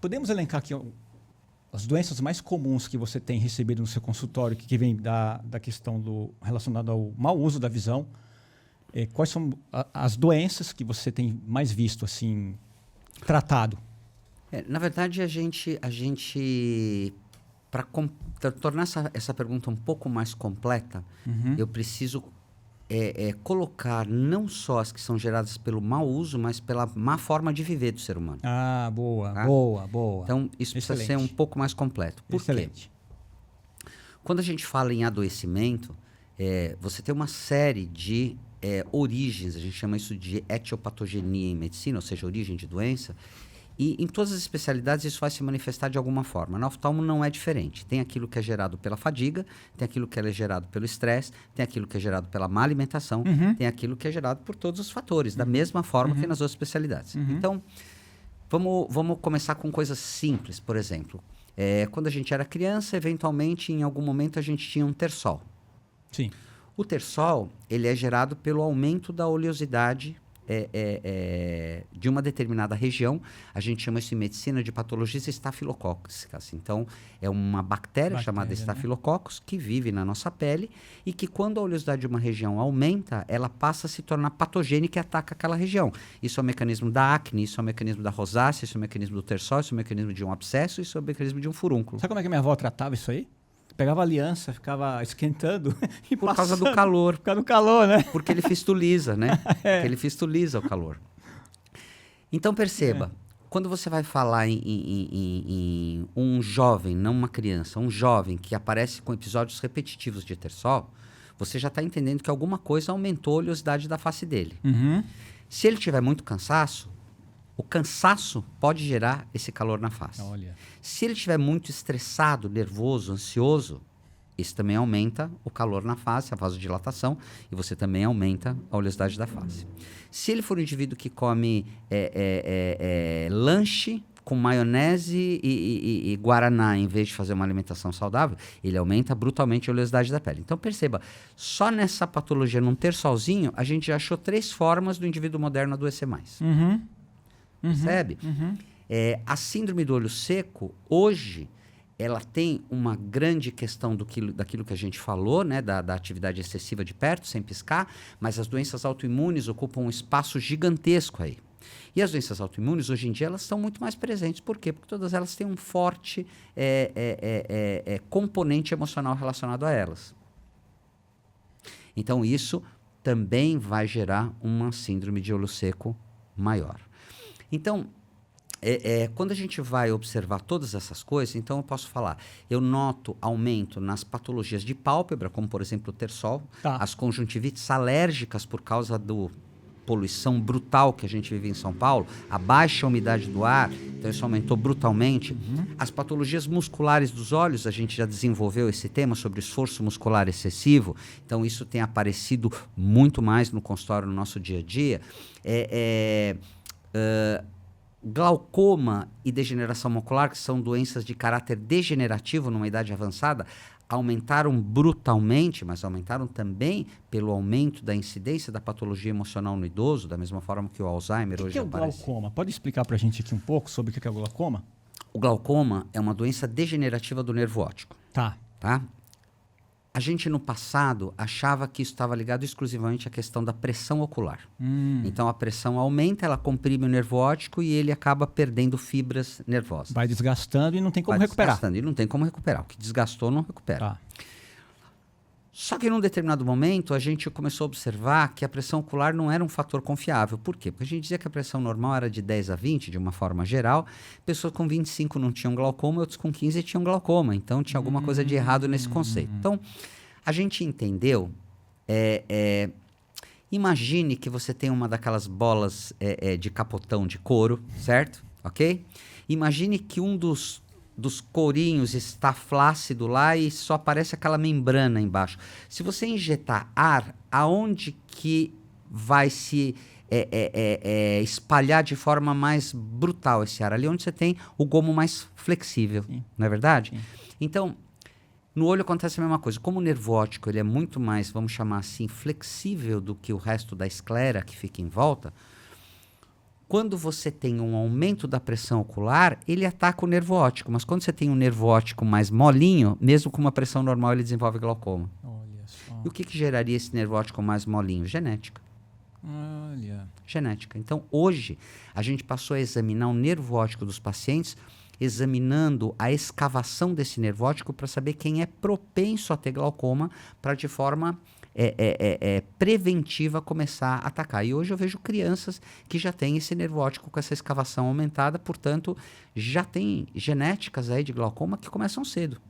podemos elencar aqui as doenças mais comuns que você tem recebido no seu consultório, que vem da questão relacionada ao mau uso da visão. Quais são as doenças que você tem mais visto, assim, tratado? Na verdade, a gente para tornar essa pergunta um pouco mais completa, eu preciso colocar não só as que são geradas pelo mau uso, mas pela má forma de viver do ser humano. Ah, boa, tá? boa. Então, isso precisa ser um pouco mais completo. Por quê? Quando a gente fala em adoecimento, você tem uma série de origens, a gente chama isso de etiopatogenia em medicina, ou seja, origem de doença, e em todas as especialidades isso vai se manifestar de alguma forma. Na oftalmo não é diferente. Tem aquilo que é gerado pela fadiga, tem aquilo que é gerado pelo estresse, tem aquilo que é gerado pela má alimentação, tem aquilo que é gerado por todos os fatores, da mesma forma que nas outras especialidades. Então, vamos começar com coisas simples, por exemplo. Quando a gente era criança, eventualmente, em algum momento, a gente tinha um tersol. Sim. O tersol, ele é gerado pelo aumento da oleosidade de uma determinada região. A gente chama isso em medicina de patologias estafilocócicas. Então, é uma bactéria chamada estafilococcus que vive na nossa pele e que, quando a oleosidade de uma região aumenta, ela passa a se tornar patogênica e ataca aquela região. Isso é o mecanismo da acne, isso é o mecanismo da rosácea, isso é o mecanismo do tersol, isso é o mecanismo de um abscesso, isso é o mecanismo de um furúnculo. Sabe como é que minha avó tratava isso aí? Pegava aliança, ficava esquentando e por causa do calor. Por causa do calor, né? Porque ele fistuliza, né? Porque ele fistuliza o calor. Então, perceba, quando você vai falar em um jovem, não uma criança, um jovem que aparece com episódios repetitivos de tersol, você já está entendendo que alguma coisa aumentou a oleosidade da face dele. Se ele tiver muito cansaço, o cansaço pode gerar esse calor na face. Olha. Se ele estiver muito estressado, nervoso, ansioso, isso também aumenta o calor na face, a vasodilatação, e você também aumenta a oleosidade da face. Se ele for um indivíduo que come lanche com maionese e guaraná, em vez de fazer uma alimentação saudável, ele aumenta brutalmente a oleosidade da pele. Então, perceba, só nessa patologia, num terçolzinho, a gente já achou 3 formas do indivíduo moderno adoecer mais. Percebe? A síndrome do olho seco, hoje, ela tem uma grande questão daquilo que a gente falou, né, da atividade excessiva de perto, sem piscar, mas as doenças autoimunes ocupam um espaço gigantesco aí. E as doenças autoimunes, hoje em dia, elas estão muito mais presentes. Por quê? Porque todas elas têm um forte componente emocional relacionado a elas. Então, isso também vai gerar uma síndrome de olho seco maior. Então, quando a gente vai observar todas essas coisas, então eu posso falar, eu noto aumento nas patologias de pálpebra, como por exemplo o tersol, as conjuntivites alérgicas por causa da poluição brutal que a gente vive em São Paulo, a baixa umidade do ar, então isso aumentou brutalmente. As patologias musculares dos olhos, a gente já desenvolveu esse tema sobre esforço muscular excessivo, então isso tem aparecido muito mais no consultório no nosso dia a dia. Glaucoma e degeneração macular, que são doenças de caráter degenerativo numa idade avançada, aumentaram brutalmente, mas aumentaram também pelo aumento da incidência da patologia emocional no idoso, da mesma forma que o Alzheimer hoje aparece. O que é o glaucoma? Pode explicar pra gente aqui um pouco sobre o que é o glaucoma? O glaucoma é uma doença degenerativa do nervo óptico. Tá? A gente, no passado, achava que isso estava ligado exclusivamente à questão da pressão ocular. Então, a pressão aumenta, ela comprime o nervo óptico e ele acaba perdendo fibras nervosas. Vai desgastando e não tem como recuperar. Desgastando e não tem como recuperar. O que desgastou, não recupera. Só que, num determinado momento, a gente começou a observar que a pressão ocular não era um fator confiável. Por quê? Porque a gente dizia que a pressão normal era de 10 a 20, de uma forma geral. Pessoas com 25 não tinham glaucoma, outros com 15 tinham glaucoma. Então, tinha alguma coisa de errado nesse conceito. Então, a gente entendeu... imagine que você tem uma daquelas bolas de capotão de couro, certo? Ok? Imagine que um dos corinhos está flácido lá e só aparece aquela membrana embaixo. Se você injetar ar, aonde que vai se espalhar de forma mais brutal esse ar? Ali onde você tem o gomo mais flexível, não é verdade? Sim. Então, no olho acontece a mesma coisa. Como o nervo óptico ele é muito mais, vamos chamar assim, flexível do que o resto da esclera que fica em volta, Quando você tem um aumento da pressão ocular, ele ataca o nervo óptico. Mas quando você tem um nervo óptico mais molinho, mesmo com uma pressão normal, ele desenvolve glaucoma. Olha só. E o que geraria esse nervo óptico mais molinho? Genética. Olha. Genética. Então, hoje, a gente passou a examinar o nervo óptico dos pacientes, examinando a escavação desse nervo óptico para saber quem é propenso a ter glaucoma, para de forma preventiva começar a atacar. E hoje eu vejo crianças que já têm esse nervo óptico com essa escavação aumentada, portanto, já tem genéticas aí de glaucoma que começam cedo.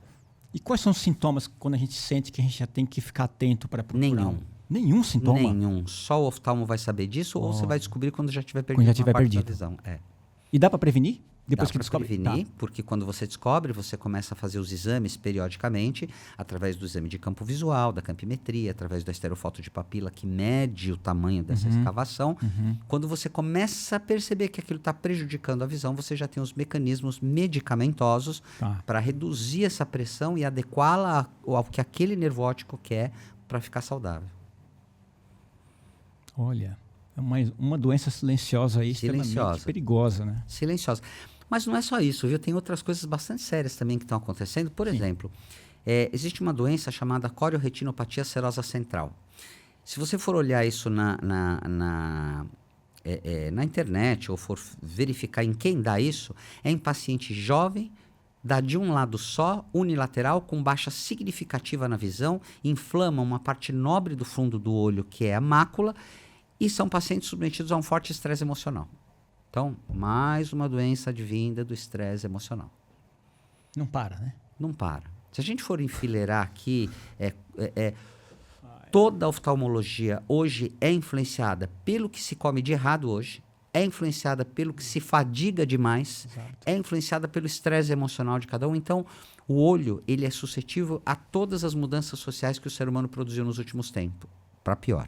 E quais são os sintomas quando a gente sente que a gente já tem que ficar atento para procurar? Nenhum. Nenhum sintoma? Nenhum. Só o oftalmo vai saber disso ou você vai descobrir quando já tiver perdido Quando já tiver uma parte perdido. da visão. E dá para prevenir? Depois Dá que pra descobre? prevenir, Tá. porque quando você descobre, você começa a fazer os exames periodicamente, através do exame de campo visual, da campimetria, através da esterofoto de papila, que mede o tamanho dessa escavação. Quando você começa a perceber que aquilo está prejudicando a visão, você já tem os mecanismos medicamentosos Tá. para reduzir essa pressão e adequá-la ao que aquele nervo óptico quer para ficar saudável. Olha, é uma doença silenciosa aí, extremamente Silenciosa. perigosa, né? Silenciosa. Mas não é só isso, viu? Tem outras coisas bastante sérias também que estão acontecendo. Por exemplo, existe uma doença chamada corioretinopatia serosa central. Se você for olhar isso na internet ou for verificar em quem dá isso, é em paciente jovem, dá de um lado só, unilateral, com baixa significativa na visão, inflama uma parte nobre do fundo do olho, que é a mácula, e são pacientes submetidos a um forte estresse emocional. Então, mais uma doença advinda do estresse emocional. Não para, né? Não para. Se a gente for enfileirar aqui, toda a oftalmologia hoje é influenciada pelo que se come de errado hoje, é influenciada pelo que se fadiga demais, Exato. é influenciada pelo estresse emocional de cada um. Então, o olho ele é suscetível a todas as mudanças sociais que o ser humano produziu nos últimos tempos, para pior.